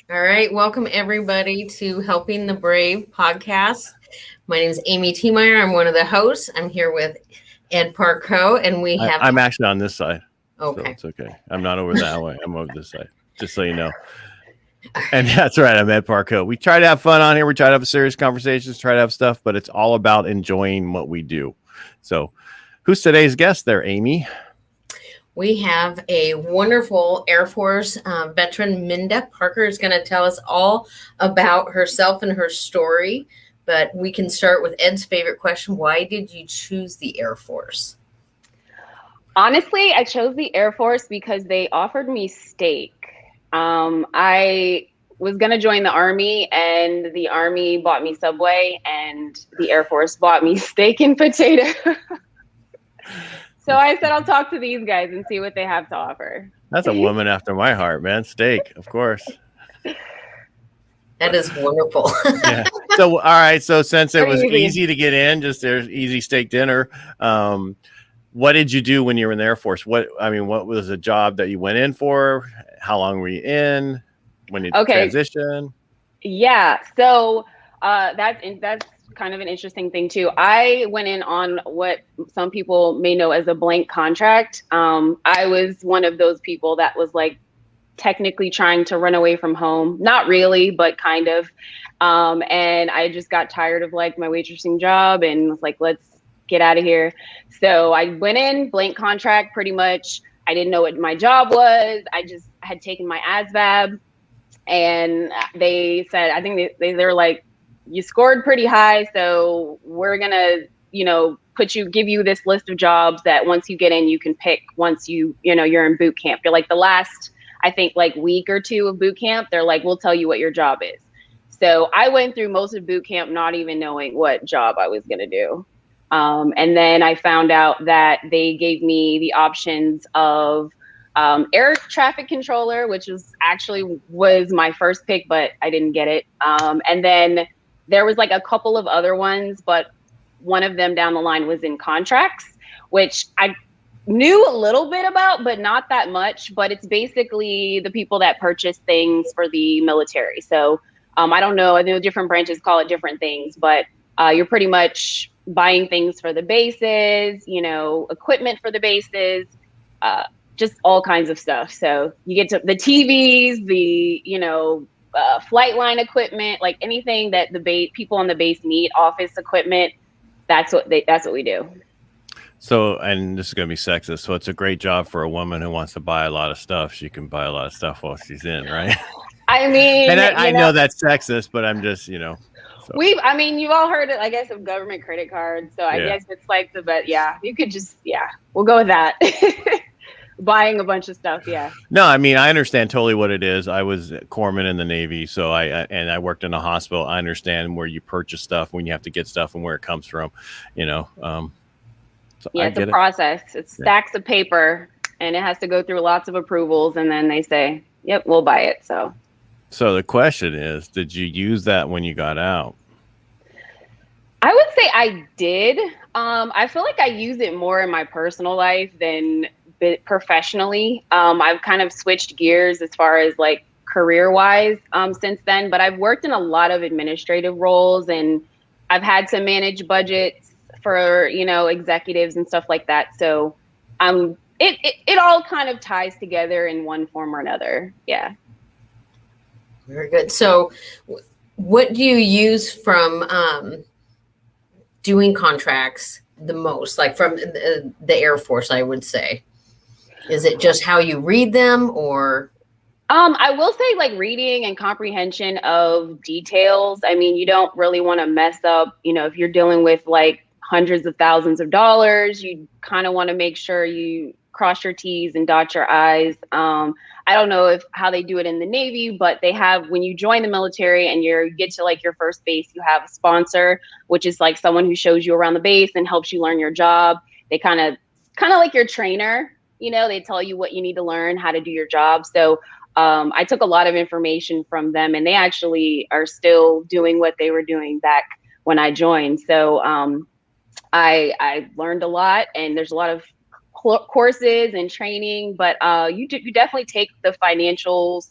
All right, welcome everybody to Helping the Brave podcast. My name is Amy Tiemeyer. I'm one of the hosts. I'm here with Ed Parcaut, and we have I'm actually on this side, so okay. it's okay. I'm not over that way. I'm over this side, just so you know. And that's right. I'm Ed Parcaut. We try to have fun on here. We try to have serious conversations, try to have stuff, but it's all about enjoying what we do. So, who's today's guest there, Amy? We have a wonderful Air Force veteran. Minda Parker is going to tell us all about herself and her story. But we can start with Ed's favorite question. Why did you choose the Air Force? Honestly, I chose the Air Force because they offered me steak. I was going to join the Army, and the Army bought me Subway, and the Air Force bought me steak and potato. So I said, I'll talk to these guys and see what they have to offer. That's a woman after my heart, man. Steak, of course. That is wonderful. Yeah. So, all right. So, since it was Pretty easy to get in, just there's easy steak dinner. What did you do when you were in the Air Force? What was the job that you went in for? How long were you in? When did you transition? Yeah. So that's kind of an interesting thing too. I went in on what some people may know as a blank contract. I was one of those people that was like technically trying to run away from home. Not really, but kind of. And I just got tired of like my waitressing job and was like, let's get out of here. So I went in blank contract pretty much. I didn't know what my job was. I just had taken my ASVAB, and they said, I think they were like, you scored pretty high, so we're gonna, give you this list of jobs that once you get in, you can pick once you're in boot camp. You're like the last, I think, like week or two of boot camp, they're like, we'll tell you what your job is. So I went through most of boot camp not even knowing what job I was gonna do. And then I found out that they gave me the options of air traffic controller, which was my first pick, but I didn't get it. And then there was like a couple of other ones, but one of them down the line was in contracts, which I knew a little bit about, but not that much. But it's basically the people that purchase things for the military. So I don't know. I know different branches call it different things, but you're pretty much buying things for the bases, equipment for the bases, just all kinds of stuff. So you get to the TVs, the, flight line equipment, like anything that the people on the base need, office equipment. That's what we do. So, and this is going to be sexist. So it's a great job for a woman who wants to buy a lot of stuff. She can buy a lot of stuff while she's in, right? I mean, and I know that's sexist, but I'm just, So. You've all heard it, I guess, of government credit cards. So I guess it's like you could just, we'll go with that. Buying a bunch of stuff. Yeah. No, I mean, I understand totally what it is. I was corpsman in the Navy, so I worked in a hospital. I understand where you purchase stuff, when you have to get stuff, and where it comes from. So it's a process. It's stacks of paper, and it has to go through lots of approvals, and then they say, "Yep, we'll buy it." So the question is, did you use that when you got out? I would say I did. I feel like I use it more in my personal life than professionally. I've kind of switched gears as far as like career wise since then, but I've worked in a lot of administrative roles, and I've had to manage budgets for, executives and stuff like that. So it all kind of ties together in one form or another. Yeah. Very good. So what do you use from doing contracts the most, like from the Air Force, I would say? Is it just how you read them, or? I will say like reading and comprehension of details. I mean, you don't really want to mess up, if you're dealing with like hundreds of thousands of dollars, you kind of want to make sure you cross your T's and dot your I's. I don't know how they do it in the Navy, but they have, when you join the military and you get to like your first base, you have a sponsor, which is like someone who shows you around the base and helps you learn your job. They kind of like your trainer. They tell you what you need to learn, how to do your job. So I took a lot of information from them, and they actually are still doing what they were doing back when I joined. So I learned a lot, and there's a lot of courses and training, but you definitely take the financials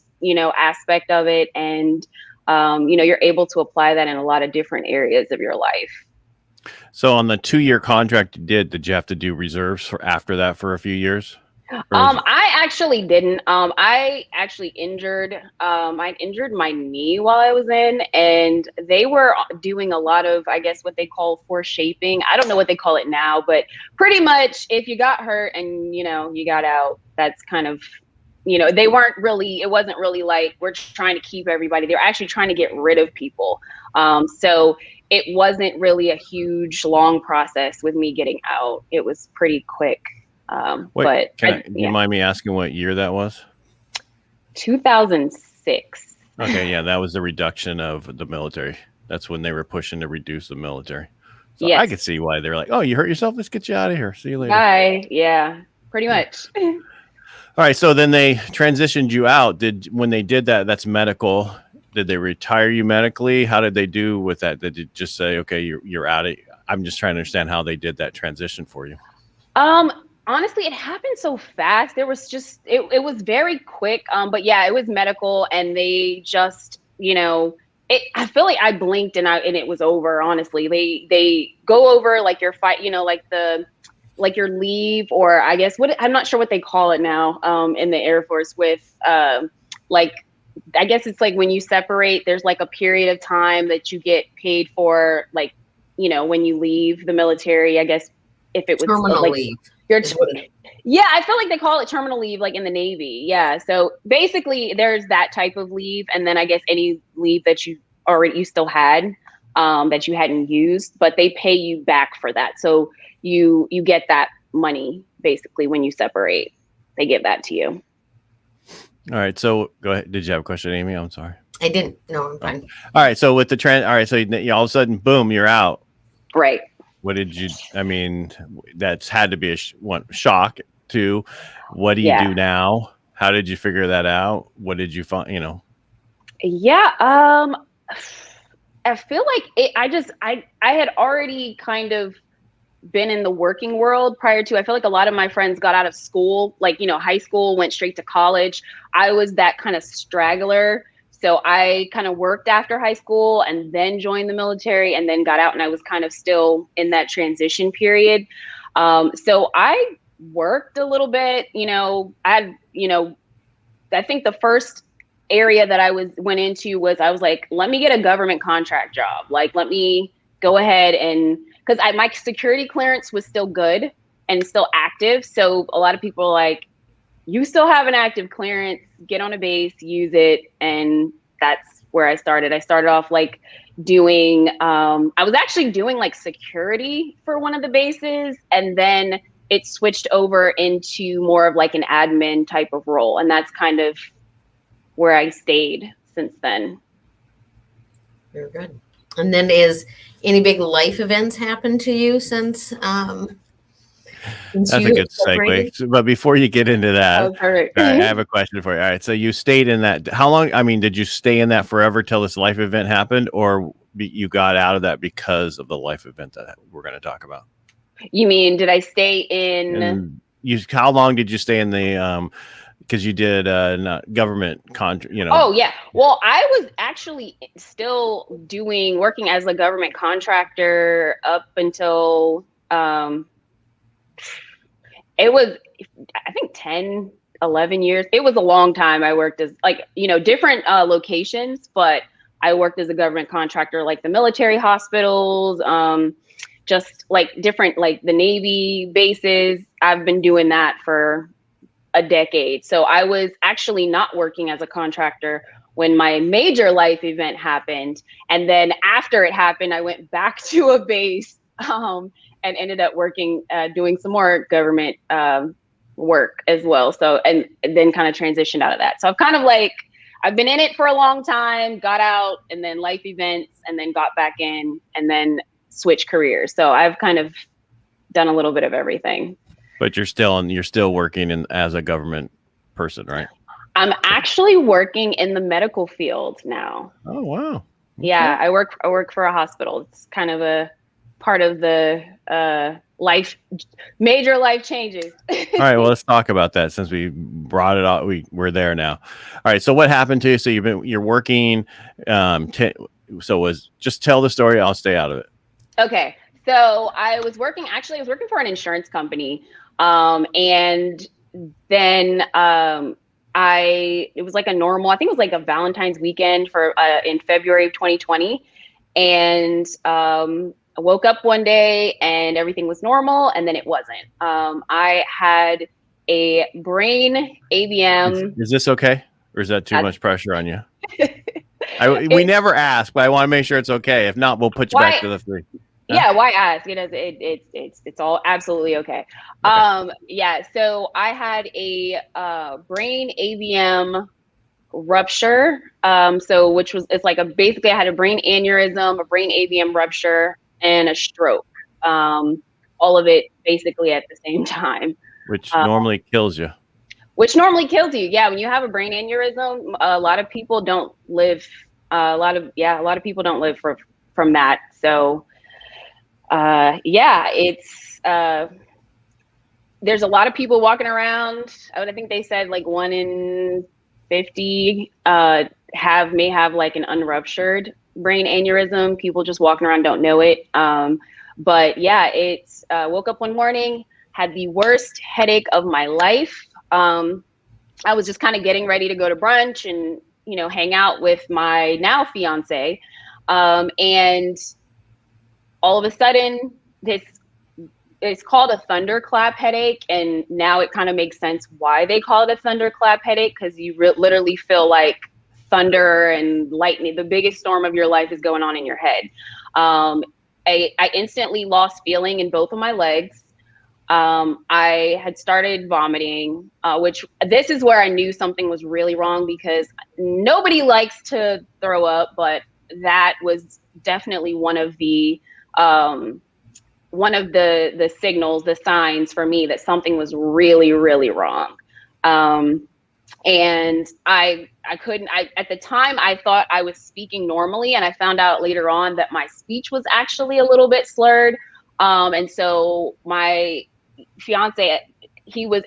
aspect of it. And, you're able to apply that in a lot of different areas of your life. So on the 2-year contract did you have to do reserves after that for a few years? I actually didn't. I actually I injured my knee while I was in, and they were doing a lot of, I guess, what they call foreshaping. I don't know what they call it now, but pretty much if you got hurt and, you got out, that's kind of, it wasn't really like we're trying to keep everybody. They're actually trying to get rid of people. So it wasn't really a huge, long process with me getting out. It was pretty quick. Do you mind me asking what year that was? 2006. Okay, yeah, that was the reduction of the military. That's when they were pushing to reduce the military. So yes. I could see why they're like, "Oh, you hurt yourself? Let's get you out of here. See you later." Bye. Yeah, pretty much. All right, so then they transitioned you out. When they did that, that's medical. Did they retire you medically? How did they do with that? Did you just say, "Okay, you're out of"? I'm just trying to understand how they did that transition for you. Honestly, it happened so fast. There was just, it was very quick. But yeah, it was medical, and they just, I feel like I blinked and it was over. Honestly, they go over like your fight, like your leave, or I guess I'm not sure what they call it now, in the Air Force with, like, I guess it's like when you separate, there's like a period of time that you get paid for, like, when you leave the military, I guess if it was terminal like, leave. Yeah, I feel like they call it terminal leave, like in the Navy. Yeah. So basically there's that type of leave. And then I guess any leave that you still had, that you hadn't used, but they pay you back for that. So you get that money basically when you separate. They give that to you. All right. So go ahead. Did you have a question, Amy? I'm sorry. I didn't. No, I'm fine. All right. So with the all right. So all of a sudden, boom, you're out. Right. What did you, that's had to be a shock too. What do you do now? How did you figure that out? What did you find, Yeah. I feel like I had already kind of been in the working world prior to. I feel like a lot of my friends got out of school, like, high school, went straight to college. I was that kind of straggler. So I kind of worked after high school and then joined the military and then got out, and I was kind of still in that transition period. So I worked a little bit, I think the first area that I went into was, I was like, let me get a government contract job. Like, let me go ahead and, because my security clearance was still good and still active. So a lot of people are like, you still have an active clearance, get on a base, use it. And that's where I started. I started off like doing, I was actually doing like security for one of the bases. And then it switched over into more of like an admin type of role. And that's kind of where I stayed since then. Very good. And then any big life events happened to you since that's a good segue. But before you get into that, all right, I have a question for you. All right. So you stayed in that. How long? Did you stay in that forever till this life event happened, or you got out of that because of the life event that we're going to talk about? You mean, did I stay in? How long did you stay in the? Because you did government contract, Oh yeah. Well, I was actually still working as a government contractor up until it was, I think 10, 11 years. It was a long time. I worked as different locations, but I worked as a government contractor, like the military hospitals, just like different, like the Navy bases. I've been doing that for a decade. So I was actually not working as a contractor when my major life event happened. And then after it happened, I went back to a base and ended up working, doing some more government work as well. So, and then kind of transitioned out of that. So I've kind of I've been in it for a long time, got out, and then life events, and then got back in, and then switched careers. So I've kind of done a little bit of everything. But you're still working as a government person, right? I'm actually working in the medical field now. Oh, wow. Okay. Yeah, I work for a hospital. It's kind of a part of the major life changes. All right, well, let's talk about that since we brought it up. We're there now. All right, so what happened to you? So you're working. Just tell the story. I'll stay out of it. Okay, so I was working for an insurance company, and then it was like a normal. I think it was like a Valentine's weekend in February of 2020, and I woke up one day and everything was normal, and then it wasn't. I had a brain AVM. Is this okay, or is that too much pressure on you? We never ask, but I want to make sure it's okay. If not, we'll put you back to the 3. Yeah, why ask? It's all absolutely okay. Yeah, so I had a brain AVM rupture. It's like basically I had a brain aneurysm, a brain AVM rupture, and a stroke. All of it basically at the same time. Which normally kills you. Yeah, when you have a brain aneurysm, a lot of people don't live. A lot of people don't live from that. So, it's there's a lot of people walking around. I think they said like 1 in 50 may have like an unruptured brain aneurysm. People just walking around don't know it. But yeah, woke up one morning, had the worst headache of my life. I was just kind of getting ready to go to brunch and, hang out with my now fiance. And all of a sudden it's called a thunderclap headache. And now it kind of makes sense why they call it a thunderclap headache, because you literally feel like thunder and lightning. The biggest storm of your life is going on in your head. I instantly lost feeling in both of my legs. I had started vomiting, which this is where I knew something was really wrong, because nobody likes to throw up, but that was definitely one of the signals, the signs for me that something was really, really wrong. And at the time I thought I was speaking normally, and I found out later on that my speech was actually a little bit slurred. And so my fiance, he was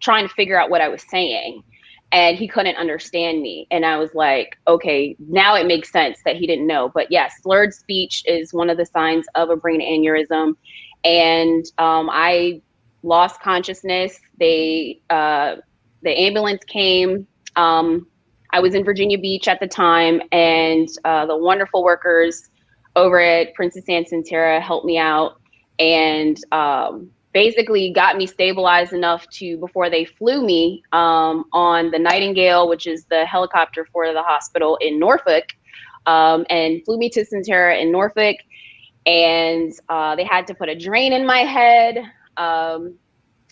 trying to figure out what I was saying, and he couldn't understand me. And I was like, okay, now it makes sense that he didn't know. But yeah, slurred speech is one of the signs of a brain aneurysm. And I lost consciousness. The ambulance came. I was in Virginia Beach at the time, and the wonderful workers over at Princess Anne Centera helped me out, and basically got me stabilized enough before they flew me on the Nightingale, which is the helicopter for the hospital in Norfolk, and flew me to Centera in Norfolk. And they had to put a drain in my head.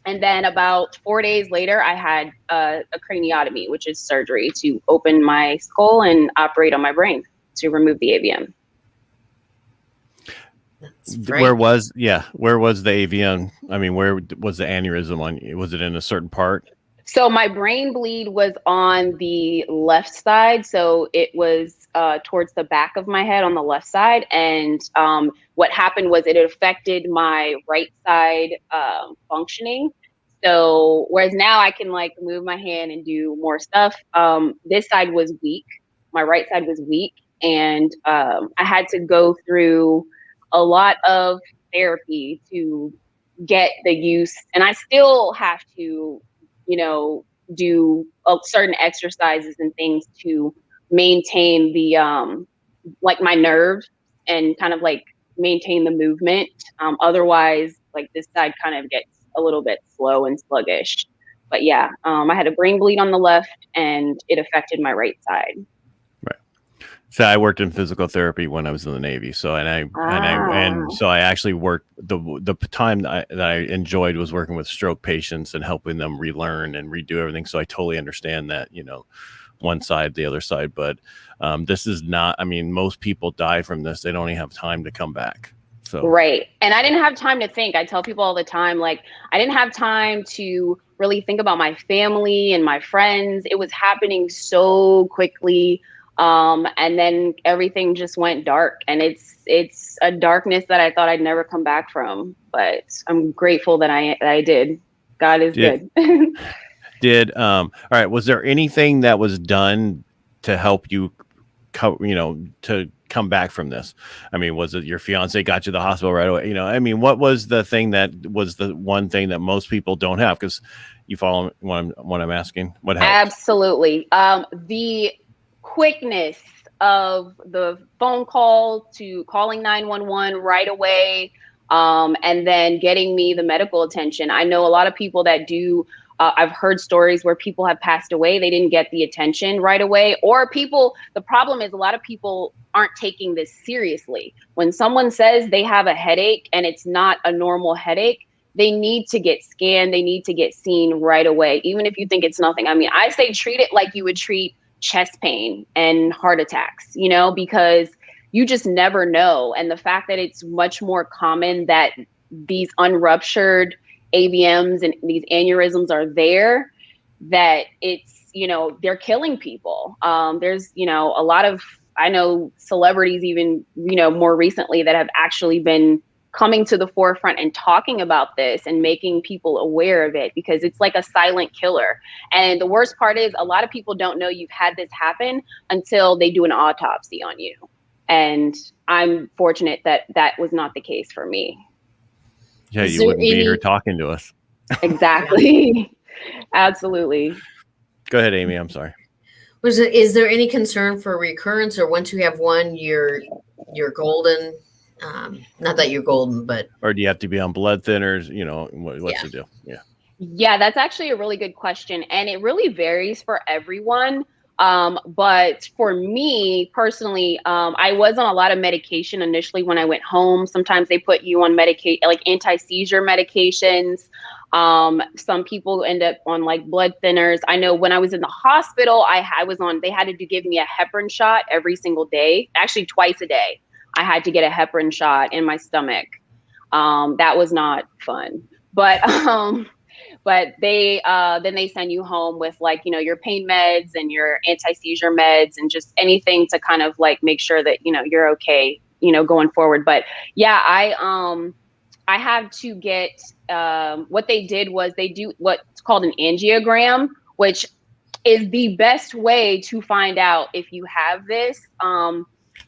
And then about 4 days later, I had a craniotomy, which is surgery to open my skull and operate on my brain to remove the AVM. Where was the AVM? I mean, where was the aneurysm on? Was it in a certain part? So my brain bleed was on the left side. So it was towards the back of my head on the left side. And what happened was it affected my right side functioning. So whereas now I can like move my hand and do more stuff, this side was weak. My right side was weak. And I had to go through a lot of therapy to get the use. And I still have to, do certain exercises and things to maintain the, like my nerves and kind of like maintain the movement. Otherwise, like this side kind of gets a little bit slow and sluggish. But yeah, I had a brain bleed on the left, and it affected my right side. Right. So I worked in physical therapy when I was in the Navy. So so I actually worked the time that I enjoyed was working with stroke patients and helping them relearn and redo everything. So I totally understand that, one side, the other side. But this is not. I mean, most people die from this. They don't even have time to come back. So right. And I didn't have time to think. I tell people all the time, like, I didn't have time to really think about my family and my friends. It was happening so quickly. And then everything just went dark, and it's a darkness that I thought I'd never come back from, but I'm grateful that I did. God is good. All right, was there anything that was done to help you to come back from this? I mean, was it your fiance got you to the hospital right away? I mean, what was the thing that was the one thing that most people don't have? Because you follow what I'm asking? What helped? Absolutely. The quickness of the phone call to calling 911 right away, and then getting me the medical attention. I know a lot of people that do. I've heard stories where people have passed away. They didn't get the attention right away, or the problem is a lot of people aren't taking this seriously. When someone says they have a headache and it's not a normal headache, they need to get scanned. They need to get seen right away, even if you think it's nothing. I mean, I say treat it like you would treat chest pain and heart attacks, because you just never know. And the fact that it's much more common that these unruptured AVMs and these aneurysms are there, that it's, they're killing people. There's, a lot of, I know celebrities even, more recently that have actually been coming to the forefront and talking about this and making people aware of it, because it's like a silent killer. And the worst part is a lot of people don't know you've had this happen until they do an autopsy on you. And I'm fortunate that that was not the case for me. Yeah, you wouldn't be here talking to us. Exactly. Absolutely. Go ahead, Amy. I'm sorry. Is there any concern for recurrence, or once you have one, you're golden? Not that you're golden, but or do you have to be on blood thinners? What's the deal? Yeah, that's actually a really good question, and it really varies for everyone. But for me personally, I was on a lot of medication initially when I went home. Sometimes they put you on like anti-seizure medications. Some people end up on like blood thinners. I know when I was in the hospital, they had to give me a heparin shot every single day, actually twice a day. I had to get a heparin shot in my stomach. That was not fun, but they then they send you home with like, your pain meds and your anti-seizure meds and just anything to kind of like make sure that, you're okay, going forward. But yeah, I have to get, what they did was they do what's called an angiogram, which is the best way to find out if you have this.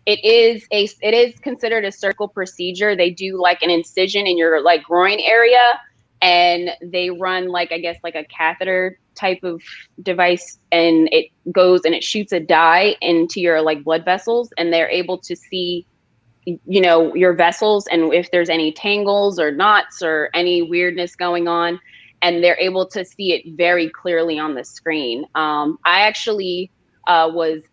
It is considered a surgical procedure. They do like an incision in your like groin area, and they run like, I guess, like a catheter type of device, and it goes and it shoots a dye into your like blood vessels, and they're able to see, your vessels and if there's any tangles or knots or any weirdness going on, and they're able to see it very clearly on the screen. I actually I was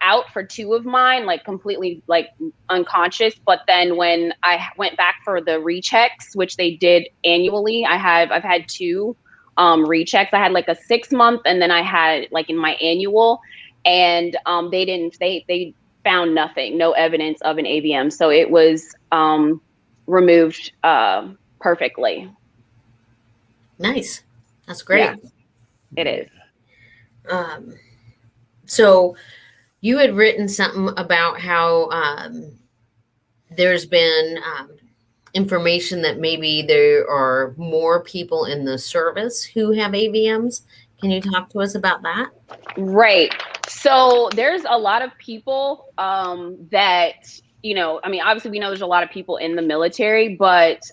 out for 2 of mine, like completely like unconscious. But then when I went back for the rechecks, which they did annually, I've had 2 rechecks. I had like a 6-month, and then I had like in my annual, and they found nothing, no evidence of an AVM. So it was removed perfectly. Nice. That's great. Yeah, it is. So you had written something about how there's been information that maybe there are more people in the service who have AVMs. Can you talk to us about that? Right. So there's a lot of people that, I mean, obviously we know there's a lot of people in the military, but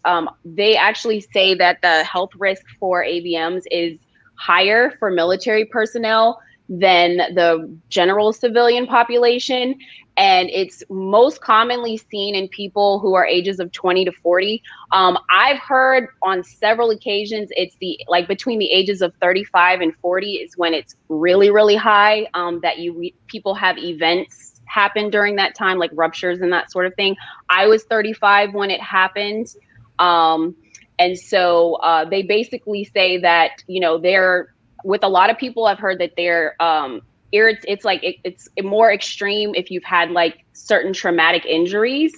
they actually say that the health risk for AVMs is higher for military personnel than the general civilian population. And it's most commonly seen in people who are ages of 20 to 40. I've heard on several occasions, it's between the ages of 35 and 40 is when it's really, really high, that people have events happen during that time, like ruptures and that sort of thing. I was 35 when it happened. And so they basically say that, they're, with a lot of people, I've heard that they're, it's more extreme if you've had like certain traumatic injuries,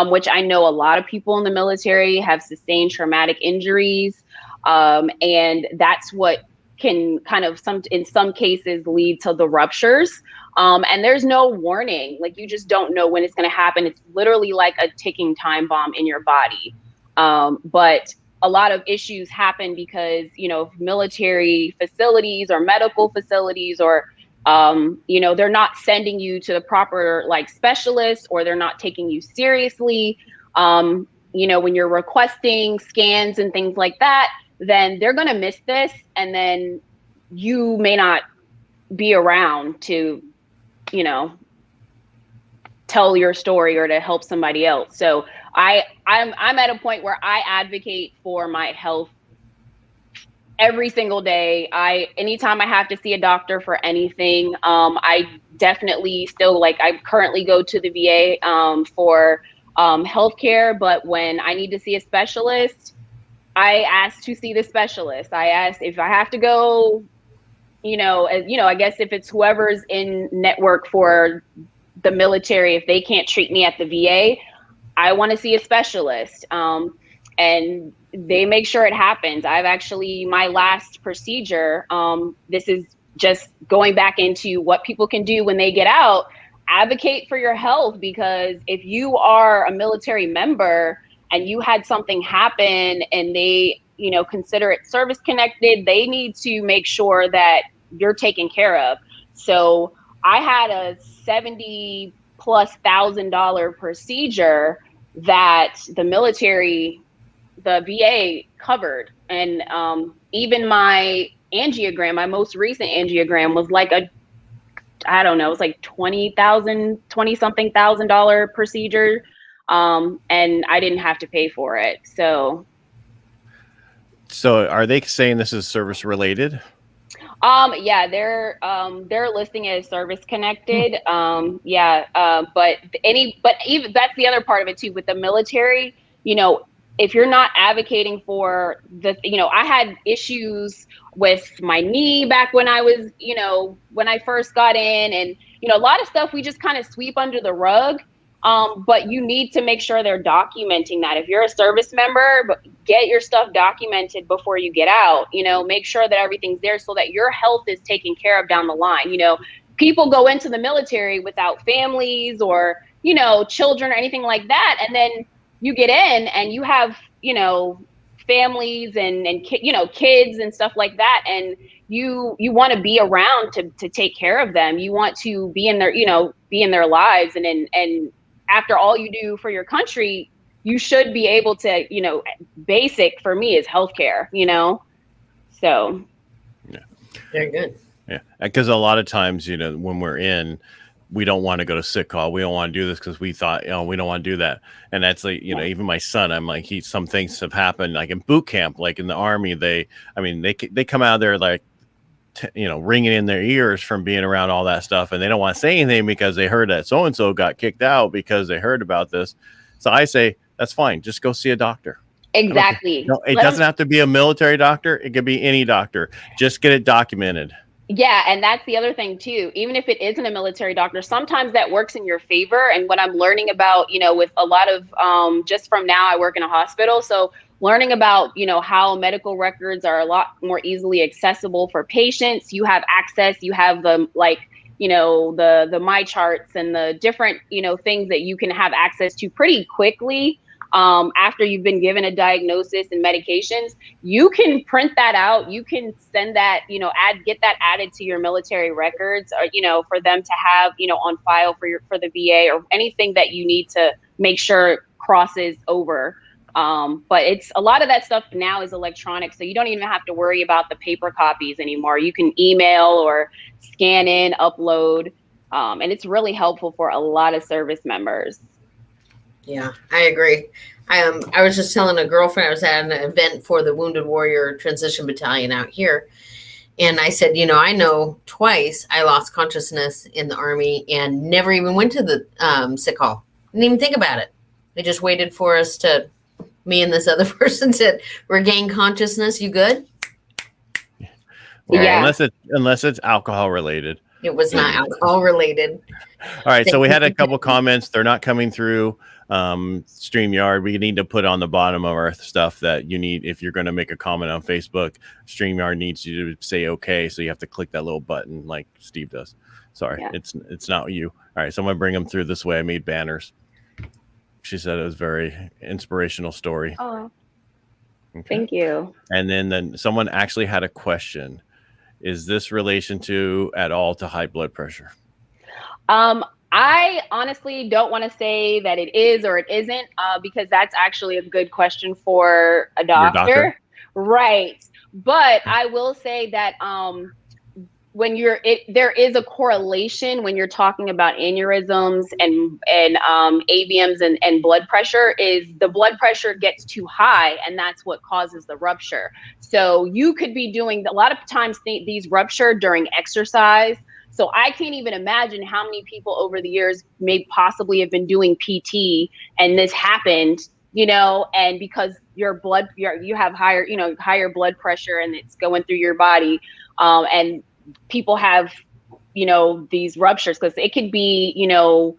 which I know a lot of people in the military have sustained traumatic injuries. And that's what can kind of in some cases lead to the ruptures. And there's no warning. Like, you just don't know when it's going to happen. It's literally like a ticking time bomb in your body. But a lot of issues happen because, military facilities or medical facilities, or, they're not sending you to the proper like specialists, or they're not taking you seriously. When you're requesting scans and things like that, then they're going to miss this. And then you may not be around to, tell your story or to help somebody else. So I'm at a point where I advocate for my health every single day. Anytime I have to see a doctor for anything, I definitely still, like, I currently go to the VA for healthcare, but when I need to see a specialist, I ask to see the specialist. I ask if I have to go, I guess if it's whoever's in network for the military, if they can't treat me at the VA, I want to see a specialist. And they make sure it happens. I've actually, my last procedure, this is just going back into what people can do when they get out, advocate for your health, because if you are a military member and you had something happen and they, consider it service connected, they need to make sure that you're taken care of. So I had a $70,000+ procedure that the military, the VA covered. And even my angiogram, my most recent angiogram was like it was like $20-something thousand procedure. And I didn't have to pay for it. So are they saying this is service related? Yeah, they're listing it as service connected. But even that's the other part of it too, with the military, if you're not advocating for I had issues with my knee back when I was, when I first got in, and, a lot of stuff we just kind of sweep under the rug. But you need to make sure they're documenting that. If you're a service member, get your stuff documented before you get out. Make sure that everything's there so that your health is taken care of down the line. People go into the military without families or, children or anything like that. And then you get in and you have, families and kids and stuff like that. And you want to be around to take care of them. You want to be in their, be in their lives. And after all you do for your country, you should be able to, basic for me is healthcare, so. Yeah. Very good. Yeah. Because a lot of times, when we're in, we don't want to go to sick call. We don't want to do this because we thought, we don't want to do that. And that's like, even my son, I'm like, some things have happened, like in boot camp, like in the Army, they come out there like, ringing in their ears from being around all that stuff. And they don't want to say anything because they heard that so-and-so got kicked out because they heard about this. So I say, that's fine. Just go see a doctor. Exactly. No, it doesn't have to be a military doctor. It could be any doctor. Just get it documented. Yeah. And that's the other thing too. Even if it isn't a military doctor, sometimes that works in your favor. And what I'm learning about, with a lot of, just from now, I work in a hospital. So learning about, how medical records are a lot more easily accessible for patients. You have access, you have the, the my charts and the different, things that you can have access to pretty quickly. After you've been given a diagnosis and medications, you can print that out. You can send that, get that added to your military records, or, for them to have, on file for the VA, or anything that you need to make sure it crosses over. But it's a lot of that stuff now is electronic. So you don't even have to worry about the paper copies anymore. You can email or scan in, upload. And it's really helpful for a lot of service members. Yeah, I agree. I was just telling a girlfriend, I was at an event for the Wounded Warrior Transition Battalion out here. And I said, I know twice I lost consciousness in the Army and never even went to the sick hall. Didn't even think about it. They just waited for us me and this other person to regain consciousness. You good? Well, yeah. Unless it's alcohol related. It was not alcohol related. All right. So we had a couple comments. They're not coming through StreamYard. We need to put on the bottom of our stuff that you need. If you're going to make a comment on Facebook, StreamYard needs you to say okay. So you have to click that little button like Steve does. Sorry, Yeah. it's not you. All right. So I'm going to bring them through this way. I made banners. She said it was very inspirational story. Oh, Okay. thank you. And then someone actually had a question. Is this relation to at all to high blood pressure? I honestly don't want to say that it is or it isn't, because that's actually a good question for a doctor. Right. But I will say that when there is a correlation when you're talking about aneurysms and AVMs and blood pressure. Is the blood pressure gets too high, and that's what causes the rupture. So you could be doing, a lot of times these rupture during exercise. So I can't even imagine how many people over the years may possibly have been doing PT and this happened, and because you have higher blood pressure and it's going through your body, and people have, these ruptures, because it could be, you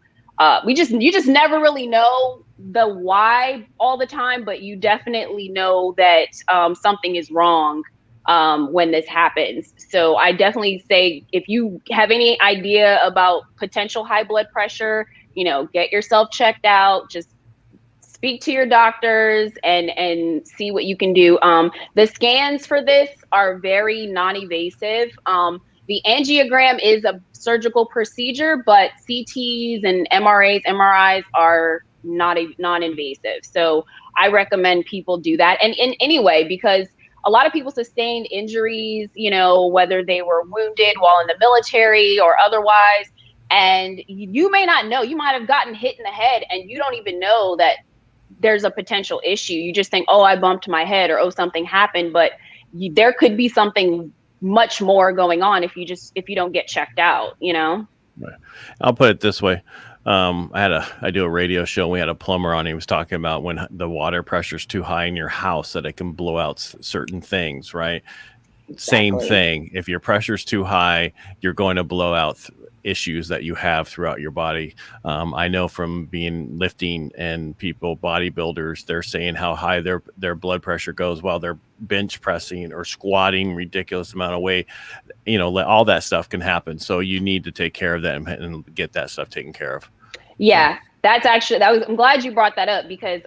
just never really know the why all the time, but you definitely know that something is wrong when this happens. So I definitely say, if you have any idea about potential high blood pressure, get yourself checked out. Just speak to your doctors and see what you can do. The scans for this are very non-invasive. The angiogram is a surgical procedure, but CTs and MRIs are not non-invasive. So I recommend people do that. And anyway, because a lot of people sustained injuries, whether they were wounded while in the military or otherwise, and you may not know. You might have gotten hit in the head and you don't even know that there's a potential issue. You just think, oh, I bumped my head, or oh, something happened, but there could be something much more going on if you don't get checked out, Right. I'll put it this way. I do a radio show. And we had a plumber on. He was talking about when the water pressure is too high in your house that it can blow out certain things, right? Exactly. Same thing. If your pressure is too high, you're going to blow out issues that you have throughout your body. I know from being lifting and people, bodybuilders, they're saying how high their blood pressure goes while they're bench pressing or squatting ridiculous amount of weight. All that stuff can happen. So you need to take care of that and get that stuff taken care of. Yeah. I'm glad you brought that up, because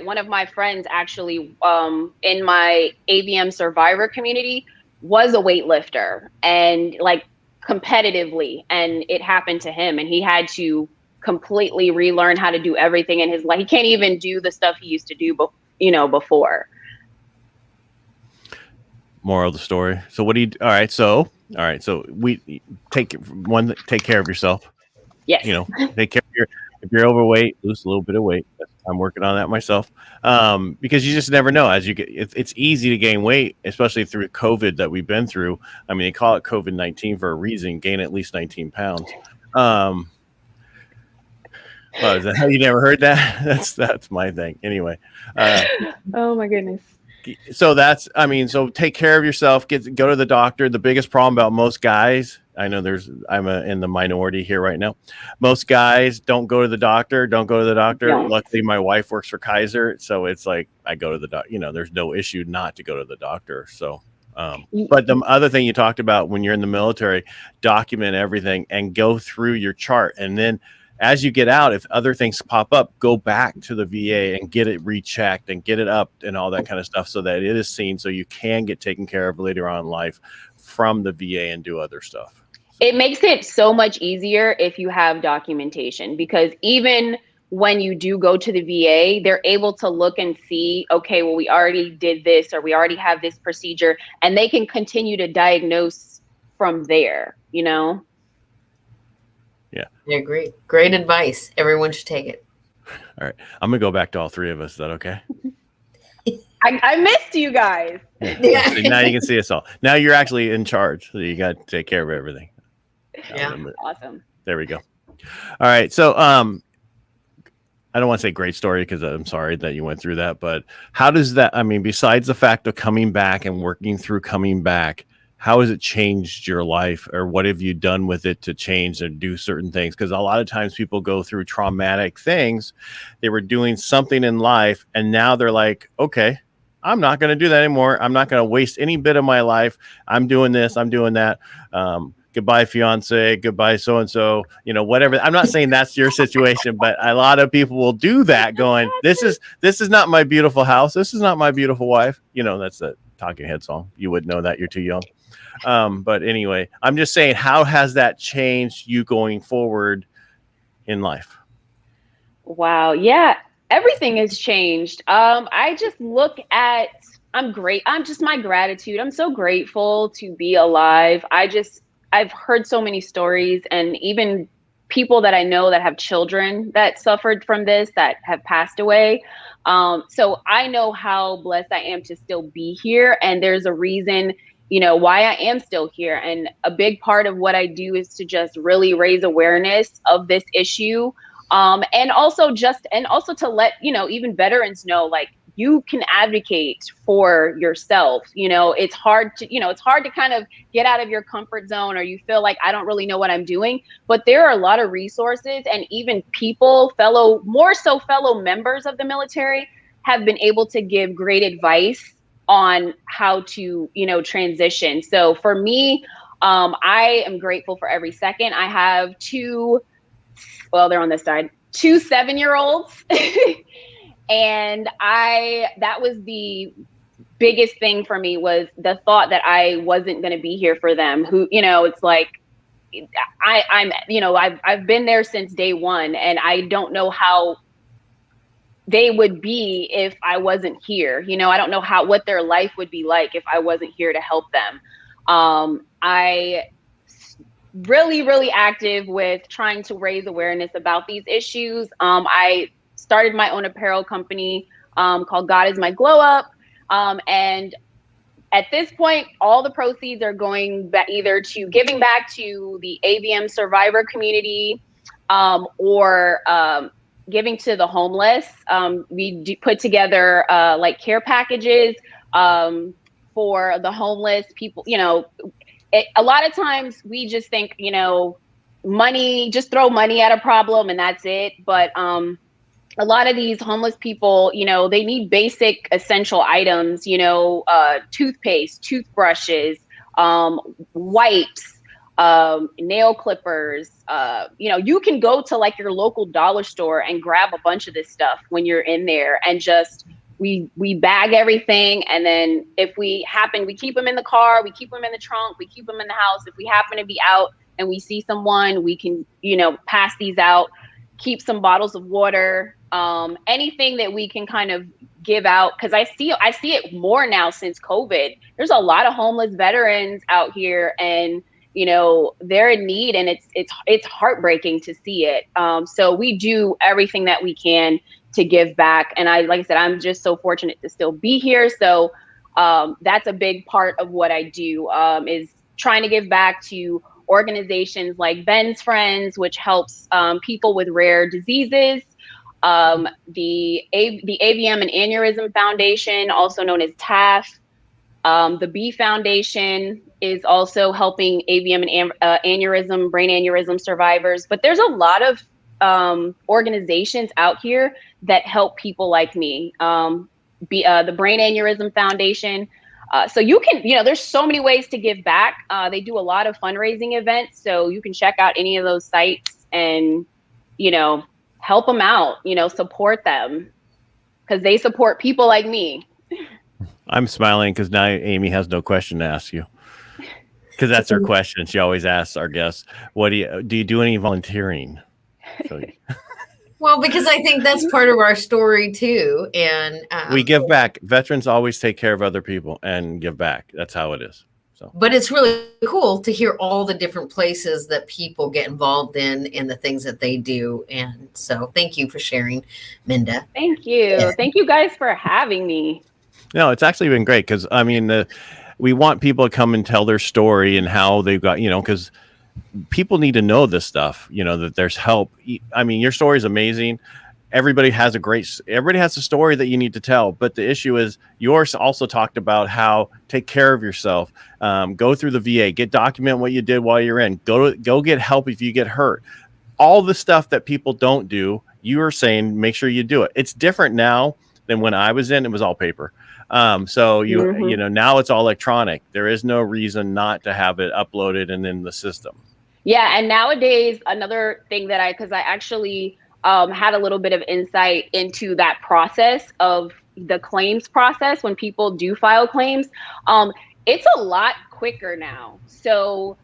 one of my friends actually in my AVM survivor community was a weightlifter, and like competitively, and it happened to him, and he had to completely relearn how to do everything in his life. He can't even do the stuff he used to do before. Moral of the story. So what do you, all right. So we take care of yourself. Yes. Take care of if you're overweight, lose a little bit of weight. I'm working on that myself. Because you just never know as you get, it's easy to gain weight, especially through COVID that we've been through. I mean, they call it COVID-19 for a reason, gain at least 19 pounds. Is that how you never heard that? That's my thing. Anyway. Oh my goodness. So so take care of yourself, go to the doctor. The biggest problem about most guys, I know I'm in the minority here right now. Most guys don't go to the doctor. Yeah. Luckily, my wife works for Kaiser. So it's like, I go to the doctor, there's no issue not to go to the doctor. So, but the other thing you talked about when you're in the military, document everything and go through your chart. And then as you get out, if other things pop up, go back to the VA and get it rechecked and get it up and all that kind of stuff so that it is seen, so you can get taken care of later on in life from the VA and do other stuff. It makes it so much easier if you have documentation, because even when you do go to the VA, they're able to look and see, okay, well, we already did this, or we already have this procedure, and they can continue to diagnose from there, Yeah. I agree. Great advice. Everyone should take it. All right. I'm going to go back to all three of us. Is that okay? I missed you guys. Yeah. So now you can see us all. Now you're actually in charge. So you got to take care of everything. Yeah. Awesome. There we go. All right. So I don't want to say great story, because I'm sorry that you went through that. But how does that, besides the fact of coming back and working through coming back, how has it changed your life, or what have you done with it to change and do certain things? Because a lot of times people go through traumatic things. They were doing something in life and now they're like, okay, I'm not going to do that anymore. I'm not going to waste any bit of my life. I'm doing this, I'm doing that. Goodbye, fiance, goodbye, so-and-so, whatever. I'm not saying that's your situation, but a lot of people will do that going, this is not my beautiful house. This is not my beautiful wife. That's the Talking Head song. You would know that, you're too young. But anyway, I'm just saying, how has that changed you going forward in life? Wow. Yeah. Everything has changed. I just look at, I'm just my gratitude. I'm so grateful to be alive. I've heard so many stories, and even people that I know that have children that suffered from this, that have passed away. So I know how blessed I am to still be here. And there's a reason, why I am still here. And a big part of what I do is to just really raise awareness of this issue. And also to let, even veterans know, like, you can advocate for yourself. It's hard to kind of get out of your comfort zone, or you feel like, I don't really know what I'm doing, but there are a lot of resources, and even fellow members of the military have been able to give great advice on how to, transition. So for me, I am grateful for every second. I have they're on this side, 2 7-year-olds. And that was the biggest thing for me, was the thought that I wasn't going to be here for them. It's like, I've been there since day one, and I don't know how they would be if I wasn't here. I don't know what their life would be like if I wasn't here to help them. I really, really active with trying to raise awareness about these issues. I started my own apparel company called God Is My Glow Up. And at this point, all the proceeds are going back either to giving back to the AVM survivor community, or giving to the homeless. We put together like care packages for the homeless people. A lot of times we just think, money, just throw money at a problem and that's it. But a lot of these homeless people, they need basic essential items, toothpaste, toothbrushes, wipes, nail clippers. You can go to like your local dollar store and grab a bunch of this stuff when you're in there, and just we bag everything. And then if we keep them in the car, we keep them in the trunk, we keep them in the house. If we happen to be out and we see someone, we can, pass these out, keep some bottles of water, anything that we can kind of give out. Cause I see it more now since COVID. There's a lot of homeless veterans out here, and, they're in need, and it's heartbreaking to see it. So we do everything that we can to give back. And like I said, I'm just so fortunate to still be here. So that's a big part of what I do, is trying to give back to organizations like Ben's Friends, which helps people with rare diseases. The AVM and Aneurysm Foundation, also known as TAF. The B Foundation is also helping AVM and brain aneurysm survivors. But there's a lot of organizations out here that help people like me. The Brain Aneurysm Foundation. So you can, there's so many ways to give back. They do a lot of fundraising events. So you can check out any of those sites and, help them out, support them, because they support people like me. I'm smiling because now Amy has no question to ask you, because that's her question. She always asks our guests, do you do any volunteering? So, well, because I think that's part of our story too. And we give back. Veterans always take care of other people and give back. That's how it is. So, but it's really cool to hear all the different places that people get involved in and the things that they do. And so thank you for sharing, Minda. Thank you. Yeah. Thank you guys for having me. No, it's actually been great, because we want people to come and tell their story and how they've got, because people need to know this stuff, that there's help. I mean, your story is amazing. everybody has a story that you need to tell. But the issue is yours also talked about how take care of yourself, go through the VA, document what you did while you're in, go get help if you get hurt. All the stuff that people don't do, you are saying, make sure you do it. It's different now than when I was in, it was all paper. So you know, now it's all electronic. There is no reason not to have it uploaded and in the system. Yeah. And nowadays, another thing that because I actually had a little bit of insight into that process of the claims process when people do file claims. It's a lot quicker now. So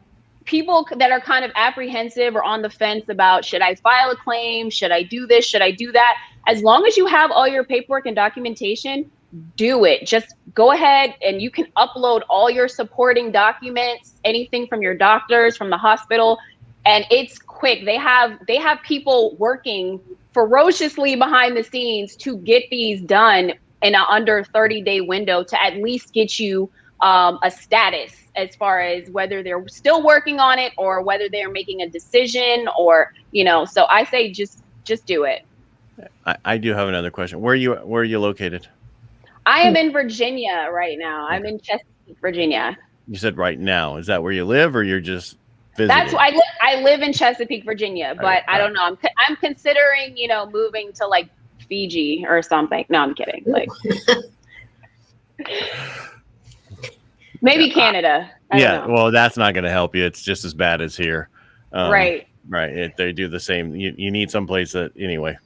people that are kind of apprehensive or on the fence about, should I file a claim? Should I do this? Should I do that? As long as you have all your paperwork and documentation, do it. Just go ahead and you can upload all your supporting documents, anything from your doctors, from the hospital, and it's quick. They have people working ferociously behind the scenes to get these done in an under 30-day window to at least get you a status as far as whether they're still working on it or whether they're making a decision, or, you know, so I say just do it. I do have another question. Where are you located? I am in Virginia right now. I'm in Chesapeake, Virginia. You said right now. Is that where you live, or you're just visiting? That's why I live in Chesapeake, Virginia, but I don't know. I'm considering, you know, moving to like Fiji or something. No, I'm kidding. Like maybe Canada. I don't know. Well, that's not going to help you. It's just as bad as here. Right. They do the same. You need someplace that, anyway.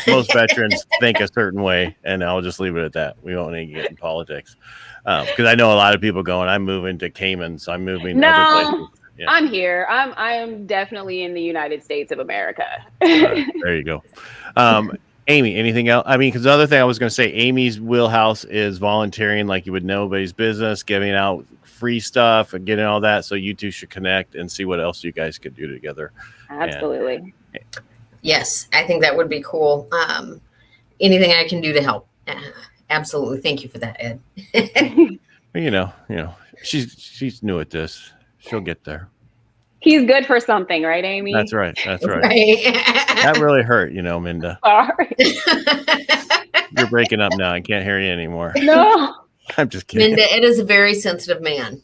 Most veterans think a certain way, and I'll just leave it at that. We won't need to get in politics, because I know a lot of people going, I'm moving to Cayman, so I'm moving other places. Yeah. I'm here. I am definitely in the United States of America. Right, there you go. Amy, anything else? I mean, because the other thing I was going to say, Amy's wheelhouse is volunteering like you would know nobody's business, giving out free stuff and getting all that. So you two should connect and see what else you guys could do together. Absolutely. Yes, I think that would be cool. Anything I can do to help. Absolutely. Thank you for that, Ed. You know, she's new at this. She'll get there. He's good for something, right, Amy? That's right. That really hurt, you know, Minda. Sorry. You're breaking up now. I can't hear you anymore. No. I'm just kidding. Minda, Ed is a very sensitive man.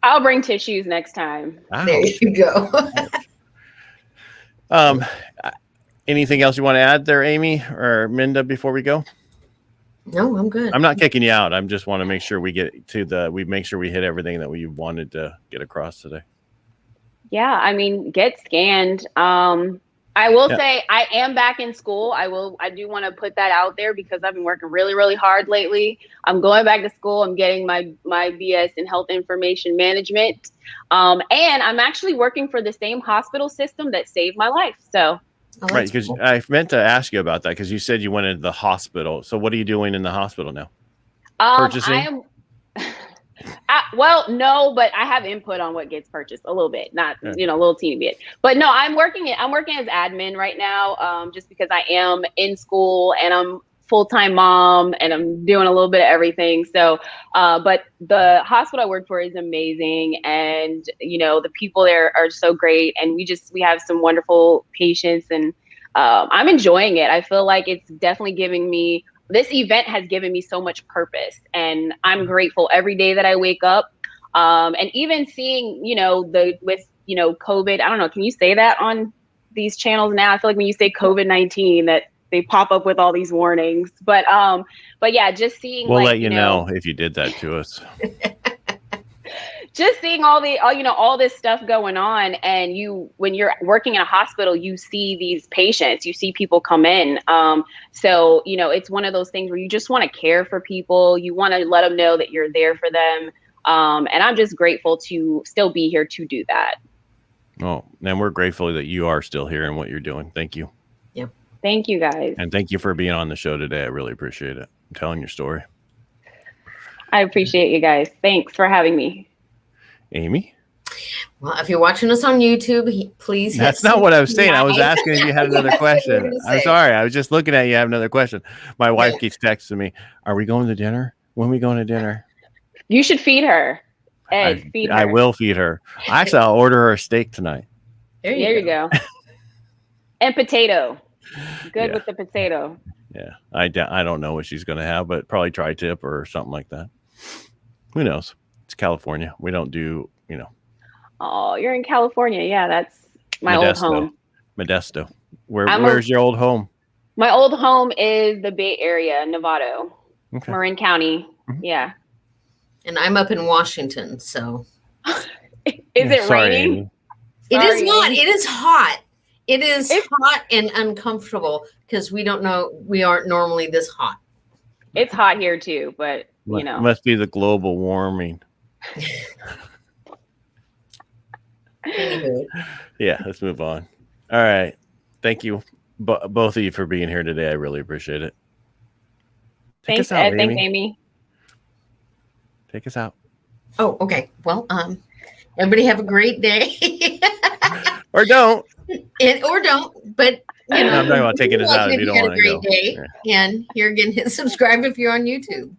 I'll bring tissues next time. Wow. There you go. Anything else you want to add there, Amy or Minda, before we go? No, I'm good. I'm not kicking you out. I just want to make sure we hit everything that we wanted to get across today. Yeah, I mean, get scanned. I will say I am back in school. I do want to put that out there because I've been working really, really hard lately. I'm going back to school. I'm getting my BS in health information management. And I'm actually working for the same hospital system that saved my life. So. Oh, right, because cool. I meant to ask you about that because you said you went into the hospital. So what are you doing in the hospital now? Purchasing? Well, no, but I have input on what gets purchased a little bit, not a little teeny bit. But no, I'm working as admin right now, just because I am in school and I'm full-time mom and I'm doing a little bit of everything. So, but the hospital I work for is amazing, and the people there are so great, and we have some wonderful patients, and I'm enjoying it. I feel like it's definitely this event has given me so much purpose, and I'm grateful every day that I wake up. And even seeing, with COVID, I don't know, can you say that on these channels now? I feel like when you say COVID-19 that they pop up with all these warnings, but yeah, just seeing. We'll let you know if you did that to us. Just seeing all this stuff going on, and when you're working in a hospital, you see these patients, you see people come in. So it's one of those things where you just want to care for people. You want to let them know that you're there for them. And I'm just grateful to still be here to do that. Oh, and we're grateful that you are still here and what you're doing. Thank you. Yep. Thank you, guys. And thank you for being on the show today. I really appreciate it. Telling your story. I appreciate you guys. Thanks for having me. Amy? Well, if you're watching us on YouTube, please. That's not what I was saying. I was asking if you had another question. I'm sorry. I was just looking at you. I have another question. My wife keeps texting me. Are we going to dinner? When are we going to dinner? You should feed her. Ed, feed her. I will feed her. Actually, I'll order her a steak tonight. There you go. And potato. Good Yeah. with the potato. Yeah, I don't know what she's going to have, but probably tri-tip or something like that. Who knows? It's California. We don't do, Oh, you're in California. Yeah, that's my old home. Modesto. Where's your old home? My old home is the Bay Area, Novato, Okay. Marin County. Mhm. Yeah. And I'm up in Washington, so. Is it raining? Amy. It is Sorry, not. Amy. It is hot. It is hot and uncomfortable because we aren't normally this hot. It's hot here too, but Must be the global warming. Anywho. Yeah, let's move on. All right. Thank you, both of you, for being here today. I really appreciate it. Thanks, Ed. Thanks, Amy. Take us out. Oh, okay. Well, everybody have a great day. Or don't. Or don't, but I'm talking about taking us out if you don't want to go. Day. Yeah. And here again, hit subscribe if you're on YouTube.